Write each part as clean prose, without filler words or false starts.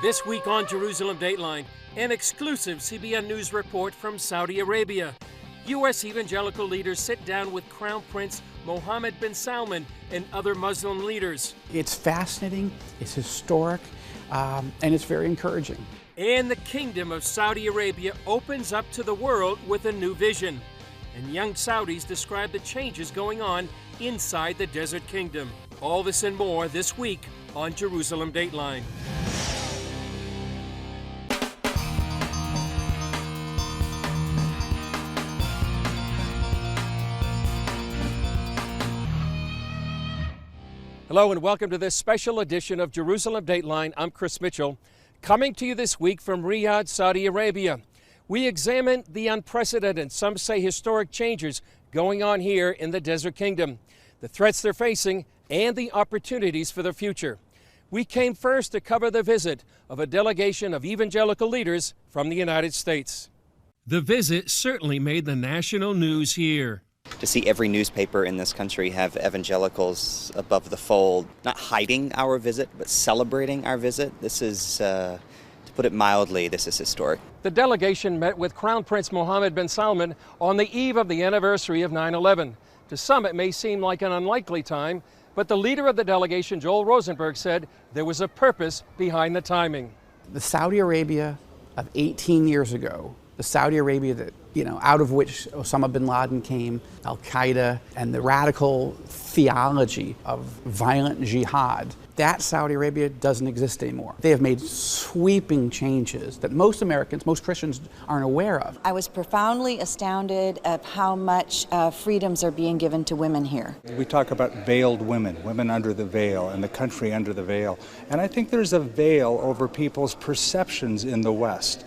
This week on Jerusalem Dateline, an exclusive CBN News report from Saudi Arabia. U.S. evangelical leaders sit down with Crown Prince Mohammed bin Salman and other Muslim leaders. It's fascinating, it's historic, and it's very encouraging. And the Kingdom of Saudi Arabia opens up to the world with a new vision. And young Saudis describe the changes going on inside the Desert Kingdom. All this and more this week on Jerusalem Dateline. Hello and welcome to this special edition of Jerusalem Dateline. I'm Chris Mitchell, coming to you this week from Riyadh, Saudi Arabia. We examine the unprecedented, some say historic changes going on here in the Desert Kingdom, the threats they're facing, and the opportunities for the future. We came first to cover the visit of a delegation of evangelical leaders from the United States. The visit certainly made the national news here. To see every newspaper in this country have evangelicals above the fold, not hiding our visit, but celebrating our visit. This is, to put it mildly, this is historic. The delegation met with Crown Prince Mohammed bin Salman on the eve of the anniversary of 9/11. To some, it may seem like an unlikely time, but the leader of the delegation, Joel Rosenberg, said there was a purpose behind the timing. The Saudi Arabia of 18 years ago, the Saudi Arabia that, out of which Osama bin Laden came, Al-Qaeda, and the radical theology of violent jihad, that Saudi Arabia doesn't exist anymore. They have made sweeping changes that most Americans, most Christians aren't aware of. I was profoundly astounded of how much freedoms are being given to women here. We talk about veiled women, women under the veil, and the country under the veil. And I think there's a veil over people's perceptions in the West.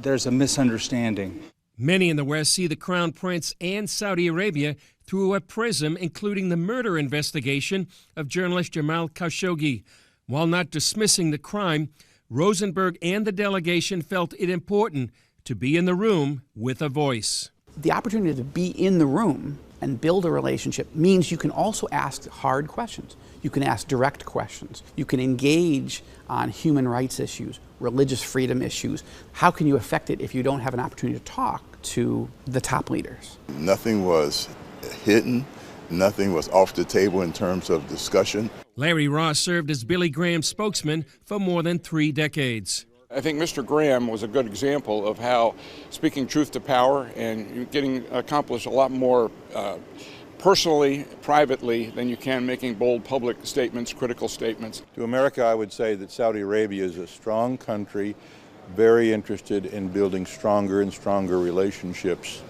There's a misunderstanding. Many in the West see the Crown Prince and Saudi Arabia through a prism including the murder investigation of journalist Jamal Khashoggi. While not dismissing the crime, Rosenberg and the delegation felt it important to be in the room with a voice. The opportunity to be in the room and build a relationship means you can also ask hard questions. You can ask direct questions. You can engage on human rights issues, religious freedom issues. How can you affect it if you don't have an opportunity to talk to the top leaders? Nothing was hidden. Nothing was off the table in terms of discussion. Larry Ross served as Billy Graham's spokesman for more than 3 decades. I think Mr. Graham was a good example of how speaking truth to power and getting accomplished a lot more personally, privately, than you can making bold public statements, critical statements. To America, I would say that Saudi Arabia is a strong country, very interested in building stronger and stronger relationships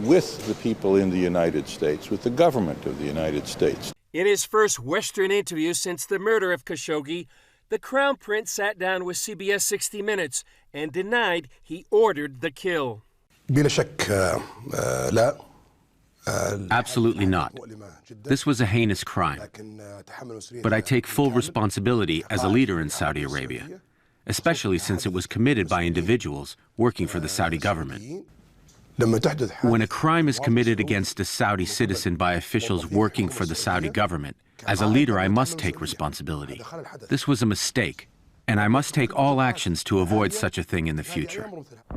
with the people in the United States, with the government of the United States. In his first Western interview since the murder of Khashoggi, the Crown Prince sat down with CBS 60 Minutes and denied he ordered the kill. Absolutely not. This was a heinous crime. But I take full responsibility as a leader in Saudi Arabia, especially since it was committed by individuals working for the Saudi government. When a crime is committed against a Saudi citizen by officials working for the Saudi government, as a leader, I must take responsibility. This was a mistake, and I must take all actions to avoid such a thing in the future.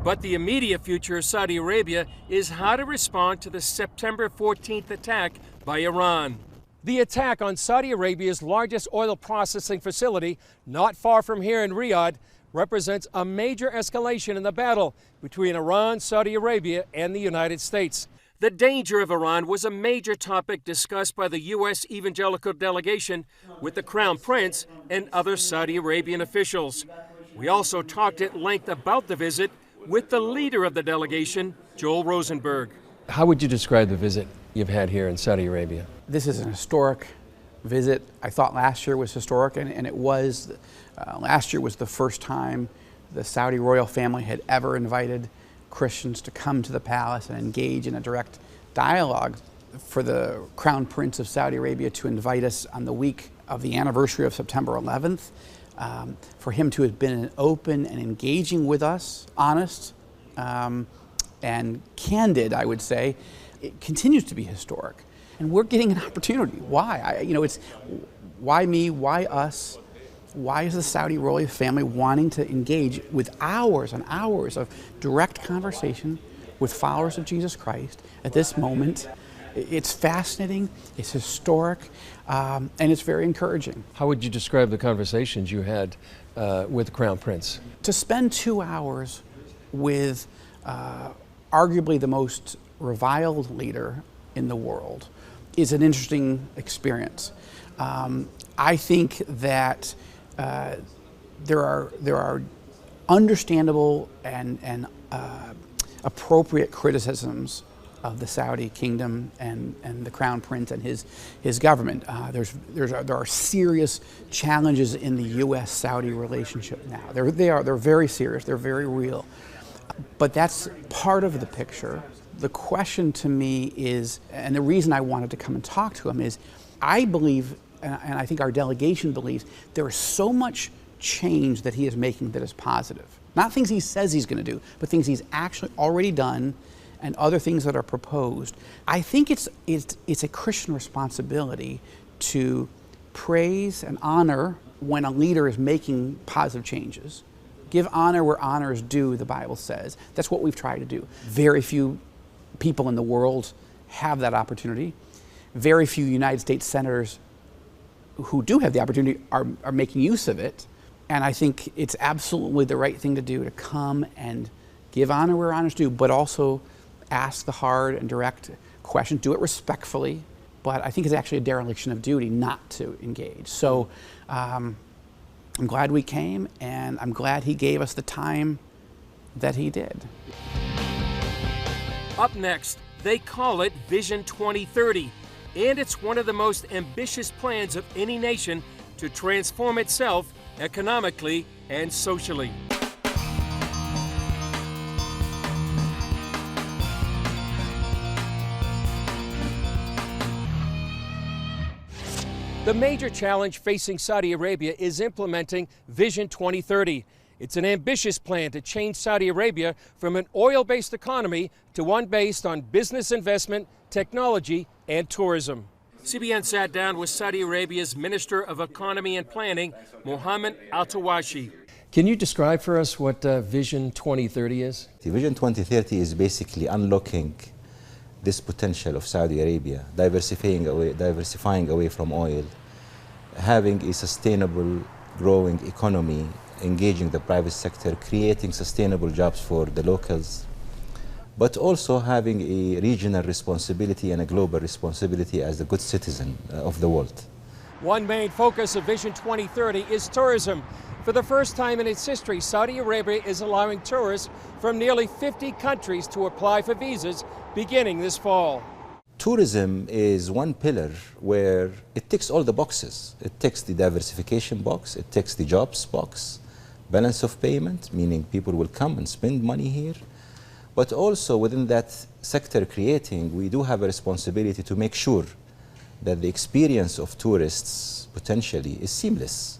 But the immediate future of Saudi Arabia is how to respond to the September 14th attack by Iran. The attack on Saudi Arabia's largest oil processing facility, not far from here in Riyadh, represents a major escalation in the battle between Iran, Saudi Arabia, and the United States. The danger of Iran was a major topic discussed by the U.S. evangelical delegation with the Crown Prince and other Saudi Arabian officials. We also talked at length about the visit with the leader of the delegation, Joel Rosenberg. How would you describe the visit you've had here in Saudi Arabia? This is an historic visit. I thought last year was historic, and it was. Last year was the first time the Saudi royal family had ever invited Christians to come to the palace and engage in a direct dialogue. For the Crown Prince of Saudi Arabia to invite us on the week of the anniversary of September 11th, for him to have been open and engaging with us, honest and candid, I would say, it continues to be historic. And we're getting an opportunity. Why? It's why me, why us? Why is the Saudi royal family wanting to engage with hours and hours of direct conversation with followers of Jesus Christ at this moment? It's fascinating, it's historic, and it's very encouraging. How would you describe the conversations you had with the Crown Prince? To spend 2 hours with arguably the most reviled leader in the world is an interesting experience. I think that there are understandable and appropriate criticisms of the Saudi kingdom and the Crown Prince and his government. There are serious challenges in the U.S.-Saudi relationship now. They're very serious. They're very real. But that's part of the picture. The question to me is, and the reason I wanted to come and talk to him is, I believe, and I think our delegation believes, there is so much change that he is making that is positive. Not things he says he's going to do, but things he's actually already done and other things that are proposed. I think it's a Christian responsibility to praise and honor when a leader is making positive changes. Give honor where honor is due, the Bible says. That's what we've tried to do. Very few people in the world have that opportunity. Very few United States senators who do have the opportunity are making use of it. And I think it's absolutely the right thing to do, to come and give honor where honor is due, but also ask the hard and direct questions. Do it respectfully, but I think it's actually a dereliction of duty not to engage. So I'm glad we came, and I'm glad he gave us the time that he did. Up next, they call it Vision 2030, and it's one of the most ambitious plans of any nation to transform itself economically and socially. The major challenge facing Saudi Arabia is implementing Vision 2030. It's an ambitious plan to change Saudi Arabia from an oil-based economy to one based on business investment, technology, and tourism. CBN sat down with Saudi Arabia's Minister of Economy and Planning, Mohammed Al-Tawashi. Can you describe for us what Vision 2030 is? The Vision 2030 is basically unlocking this potential of Saudi Arabia, diversifying away from oil, having a sustainable, growing economy, engaging the private sector, creating sustainable jobs for the locals, but also having a regional responsibility and a global responsibility as a good citizen of the world. One main focus of Vision 2030 is tourism. For the first time in its history, Saudi Arabia is allowing tourists from nearly 50 countries to apply for visas beginning this fall. Tourism is one pillar where it ticks all the boxes. It ticks the diversification box, it ticks the jobs box, balance of payment, meaning people will come and spend money here. But also within that sector creating, we do have a responsibility to make sure that the experience of tourists potentially is seamless.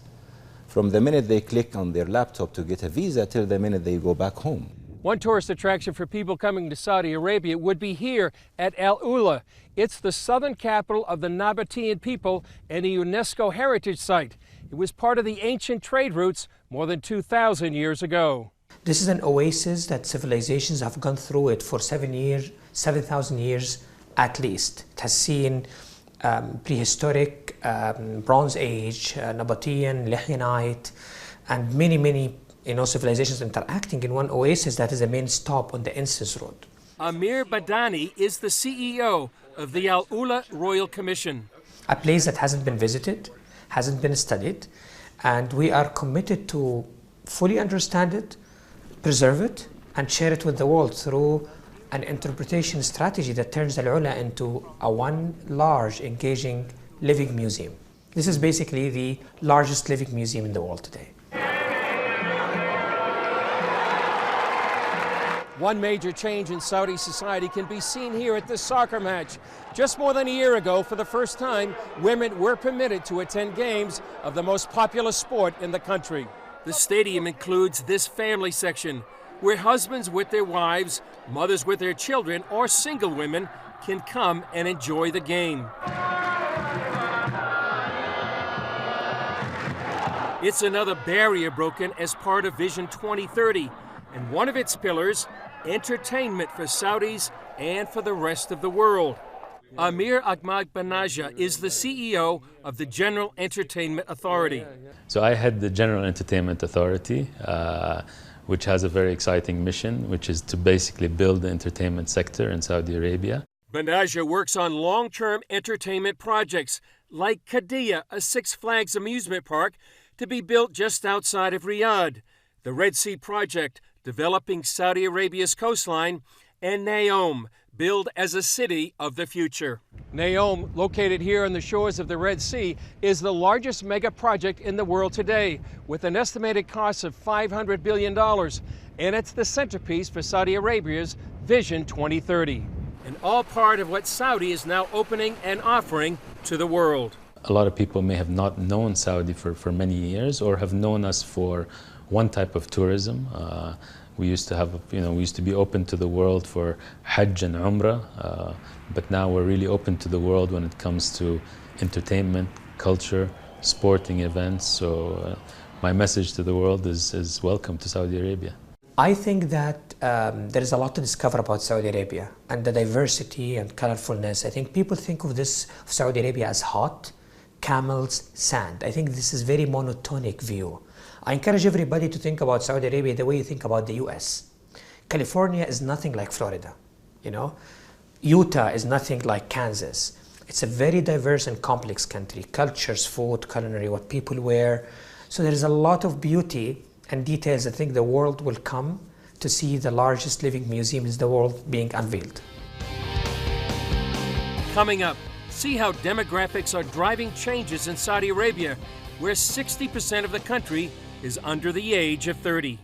From the minute they click on their laptop to get a visa till the minute they go back home. One tourist attraction for people coming to Saudi Arabia would be here at Al Ula. It's the southern capital of the Nabatean people and a UNESCO heritage site. It was part of the ancient trade routes more than 2,000 years ago. This is an oasis that civilizations have gone through it for 7,000 years at least. It has seen prehistoric, Bronze Age, Nabatean, Lehyanite, and many civilizations interacting in one oasis that is the main stop on the Incense Road. Amir Badani is the CEO of the Al Ula Royal Commission. A place that hasn't been visited, hasn't been studied, and we are committed to fully understand it, preserve it, and share it with the world through an interpretation strategy that turns Al Ula into a one large, engaging, living museum. This is basically the largest living museum in the world today. One major change in Saudi society can be seen here at this soccer match. Just more than a year ago, for the first time, women were permitted to attend games of the most popular sport in the country. The stadium includes this family section, where husbands with their wives, mothers with their children, or single women can come and enjoy the game. It's another barrier broken as part of Vision 2030, and one of its pillars, entertainment for Saudis and for the rest of the world. Amir Ahmad Banaja is the CEO of the General Entertainment Authority. So I head the General Entertainment Authority, which has a very exciting mission, which is to basically build the entertainment sector in Saudi Arabia. Banaja works on long-term entertainment projects like Qiddiya, a Six Flags amusement park to be built just outside of Riyadh, the Red Sea Project, developing Saudi Arabia's coastline, and Naom, built as a city of the future. Naom, located here on the shores of the Red Sea, is the largest mega project in the world today, with an estimated cost of $500 billion, and it's the centerpiece for Saudi Arabia's Vision 2030, and all part of what Saudi is now opening and offering to the world. A lot of people may have not known Saudi for many years, or have known us for one type of tourism. We used to be open to the world for Hajj and Umrah, but now we're really open to the world when it comes to entertainment, culture, sporting events. So my message to the world is welcome to Saudi Arabia. I think that there is a lot to discover about Saudi Arabia and the diversity and colorfulness. I think people think of Saudi Arabia as hot, camels, sand. I think this is very monotonic view. I encourage everybody to think about Saudi Arabia the way you think about the US. California is nothing like Florida, you know. Utah is nothing like Kansas. It's a very diverse and complex country. Cultures, food, culinary, what people wear. So there is a lot of beauty and details. I think the world will come to see the largest living museum in the world being unveiled. Coming up, see how demographics are driving changes in Saudi Arabia, where 60% of the country is under the age of 30.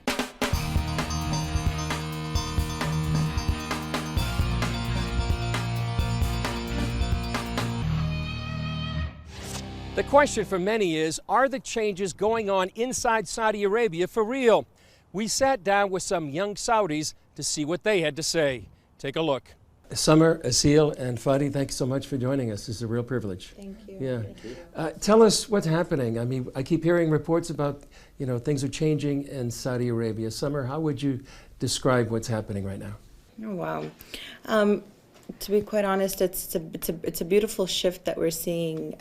The question for many is, are the changes going on inside Saudi Arabia for real? We sat down with some young Saudis to see what they had to say. Take a look. Summer, Asil, and Fadi, thank you so much for joining us. This is a real privilege. Thank you. Yeah. Thank you. Tell us what's happening. I mean, I keep hearing reports about, things are changing in Saudi Arabia. Summer, how would you describe what's happening right now? Oh, wow. To be quite honest, it's a beautiful shift that we're seeing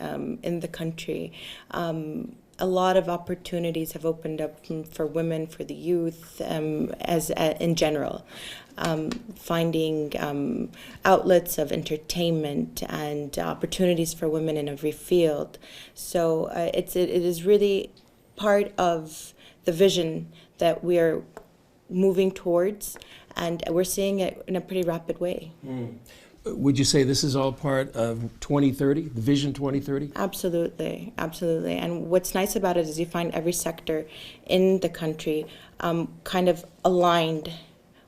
in the country. A lot of opportunities have opened up for women, for the youth, in general. Finding outlets of entertainment and opportunities for women in every field. So it is really part of the vision that we are moving towards, and we're seeing it in a pretty rapid way. Would you say this is all part of 2030, the Vision 2030? Absolutely, absolutely. And what's nice about it is you find every sector in the country kind of aligned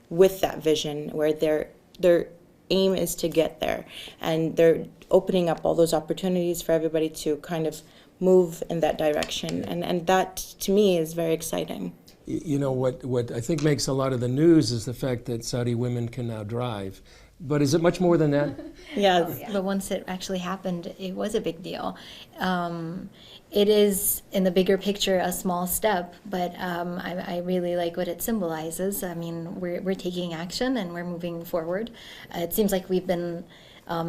with that vision, where their aim is to get there, and they're opening up all those opportunities for everybody to kind of move in that direction, and that to me is very exciting. You know, what I think makes a lot of the news is the fact that Saudi women can now drive. But is it much more than that? Yes. But once it actually happened, it was a big deal. It is, in the bigger picture, a small step, but I really like what it symbolizes. I mean, we're taking action and we're moving forward. It seems like we've been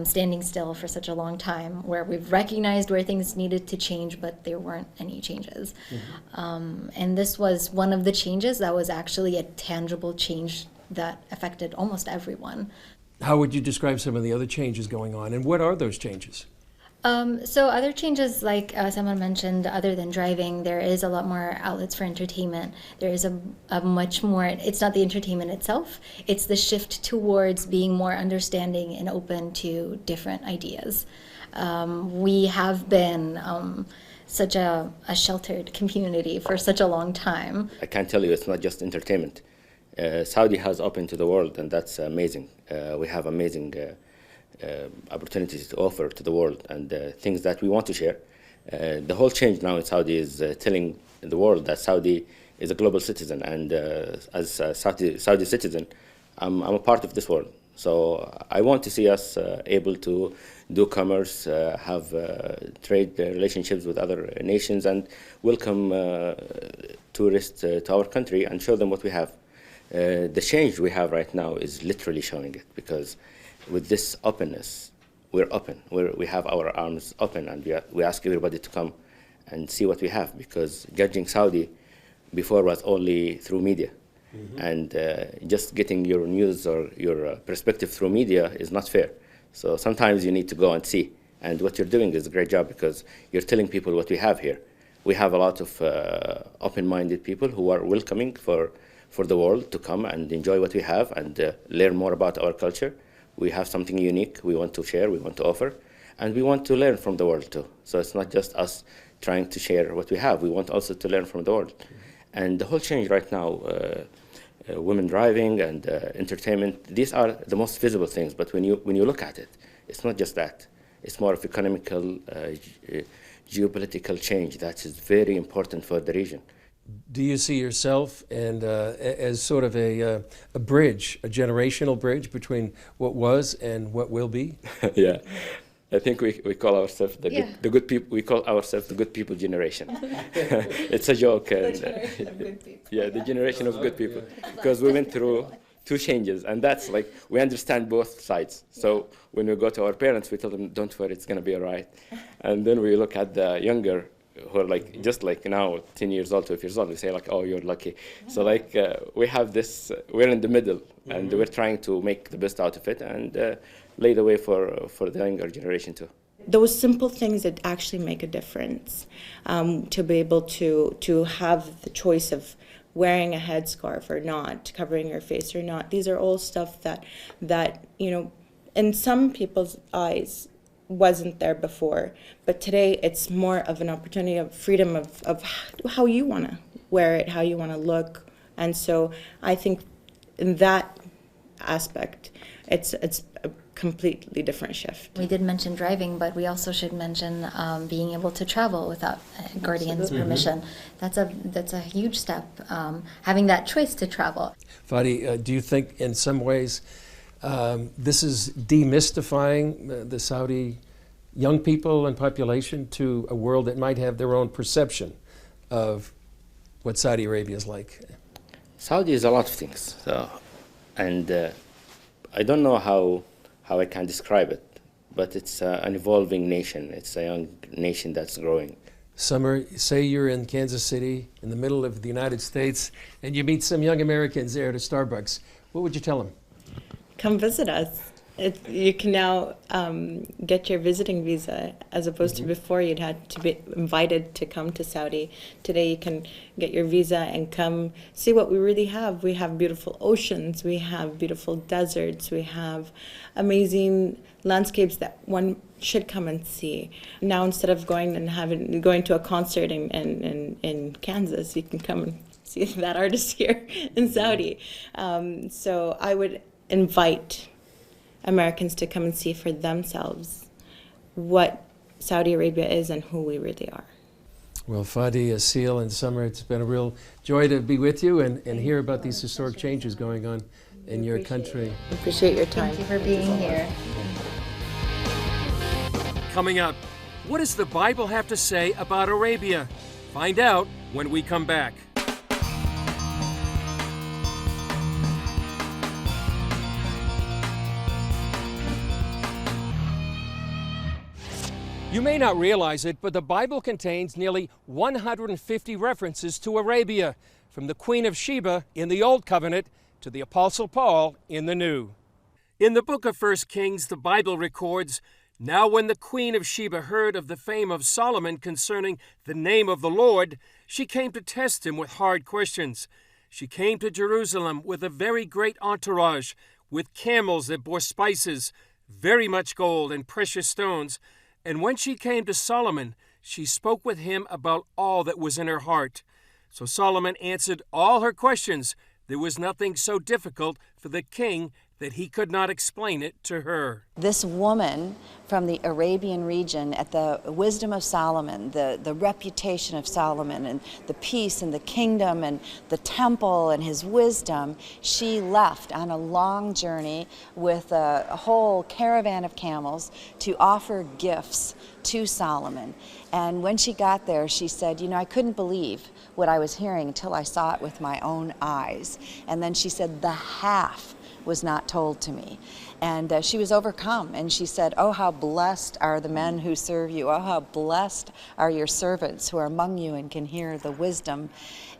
standing still for such a long time, where we've recognized where things needed to change, but there weren't any changes. Mm-hmm. And this was one of the changes that was actually a tangible change that affected almost everyone. How would you describe some of the other changes going on, and what are those changes? So other changes, like someone mentioned, other than driving, there is a lot more outlets for entertainment. There is a much more, it's not the entertainment itself, it's the shift towards being more understanding and open to different ideas. We have been such a sheltered community for such a long time. I can tell you it's not just entertainment. Saudi has opened to the world, and that's amazing. We have amazing opportunities to offer to the world, and things that we want to share. The whole change now in Saudi is telling the world that Saudi is a global citizen, and as a Saudi citizen, I'm a part of this world. So I want to see us able to do commerce, have trade relationships with other nations, and welcome tourists to our country and show them what we have. The change we have right now is literally showing it, because with this openness, we're open. We have our arms open, and we ask everybody to come and see what we have, because judging Saudi before was only through media. And just getting your news or your perspective through media is not fair. So sometimes you need to go and see. And what you're doing is a great job, because you're telling people what we have here. We have a lot of open-minded people who are welcoming for the world to come and enjoy what we have and learn more about our culture. We have something unique we want to share, we want to offer, and we want to learn from the world too. So it's not just us trying to share what we have, we want also to learn from the world. And the whole change right now, women driving and entertainment, these are the most visible things, but when you look at it, it's not just that. It's more of economical, geopolitical change that is very important for the region. Do you see yourself and as sort of a bridge, a generational bridge between what was and what will be? Yeah. I think we call ourselves the good people. We call ourselves the good people generation. It's a joke. The generation of good people. Yeah, the generation of good people, because we went through two changes, and that's like we understand both sides. So when we go to our parents, we tell them, "Don't worry, it's gonna be all right," and then we look at the younger, who are like just like now, 10 years old, 12 years old. We say like, "Oh, you're lucky." So like we have this. We're in the middle, and we're trying to make the best out of it and lay the way for the younger generation too. Those simple things that actually make a difference, to be able to have the choice of wearing a headscarf or not, covering your face or not. These are all stuff that in some people's eyes wasn't there before, but today it's more of an opportunity of freedom of how you want to wear it, how you want to look. And so I think in that aspect, it's a completely different shift. We did mention driving, but we also should mention being able to travel without guardian's permission. That's a huge step, having that choice to travel. Fadi, do you think in some ways this is demystifying the Saudi young people and population to a world that might have their own perception of what Saudi Arabia is like? Saudi is a lot of things, and I don't know how I can describe it, but it's an evolving nation. It's a young nation that's growing. Summer, say you're in Kansas City, in the middle of the United States, and you meet some young Americans there at a Starbucks. What would you tell them? Come visit us. You can now get your visiting visa, as opposed to before you'd had to be invited to come to Saudi. Today you can get your visa and come see what we really have. We have beautiful oceans, we have beautiful deserts, we have amazing landscapes that one should come and see. Now instead of going to a concert in Kansas, you can come and see that artist here in Saudi. So I would invite Americans to come and see for themselves what Saudi Arabia is and who we really are. Well, Fadi, Asil, and Summer, it's been a real joy to be with you and hear about these historic changes going on in your country. Appreciate your time. Thank you for being here. Coming up, what does the Bible have to say about Arabia? Find out when we come back. You may not realize it, but the Bible contains nearly 150 references to Arabia, from the Queen of Sheba in the Old Covenant to the Apostle Paul in the New. In the book of 1 Kings, the Bible records, "Now when the Queen of Sheba heard of the fame of Solomon concerning the name of the Lord, she came to test him with hard questions. She came to Jerusalem with a very great entourage, with camels that bore spices, very much gold and precious stones. And when she came to Solomon, she spoke with him about all that was in her heart. So Solomon answered all her questions. There was nothing so difficult for the king that he could not explain it to her. This woman from the Arabian region, at the wisdom of Solomon, the reputation of Solomon, and the peace and the kingdom and the temple and his wisdom, she left on a long journey with a whole caravan of camels to offer gifts to Solomon. And when she got there, she said, you know, I couldn't believe what I was hearing until I saw it with my own eyes. And then she said, the half was not told to me. And she was overcome, and she said, oh, how blessed are the men who serve you. Oh, how blessed are your servants who are among you and can hear the wisdom.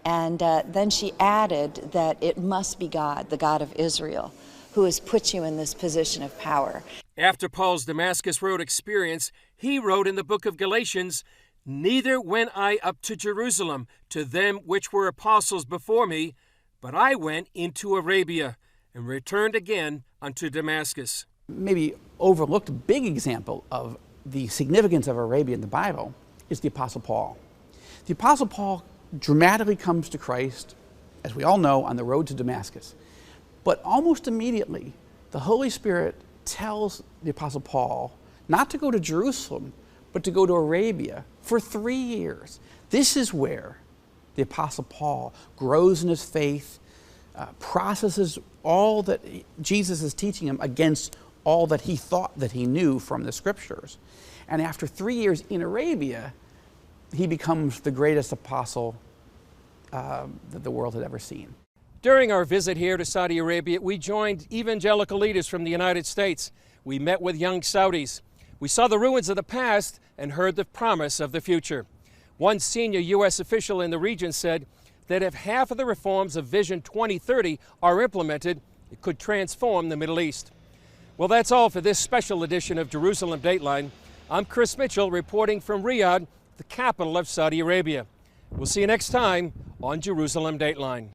And then she added that it must be God, the God of Israel, who has put you in this position of power. After Paul's Damascus Road experience, he wrote in the book of Galatians, neither went I up to Jerusalem to them which were apostles before me, but I went into Arabia, and returned again unto Damascus. Maybe overlooked big example of the significance of Arabia in the Bible is the Apostle Paul. The Apostle Paul dramatically comes to Christ, as we all know, on the road to Damascus. But almost immediately, the Holy Spirit tells the Apostle Paul not to go to Jerusalem, but to go to Arabia for 3 years. This is where the Apostle Paul grows in his faith, processes all that Jesus is teaching him against all that he thought that he knew from the scriptures. And after 3 years in Arabia, he becomes the greatest apostle that the world had ever seen. During our visit here to Saudi Arabia, we joined evangelical leaders from the United States. We met with young Saudis. We saw the ruins of the past and heard the promise of the future. One senior U.S. official in the region said that if half of the reforms of Vision 2030 are implemented, it could transform the Middle East. Well, that's all for this special edition of Jerusalem Dateline. I'm Chris Mitchell reporting from Riyadh, the capital of Saudi Arabia. We'll see you next time on Jerusalem Dateline.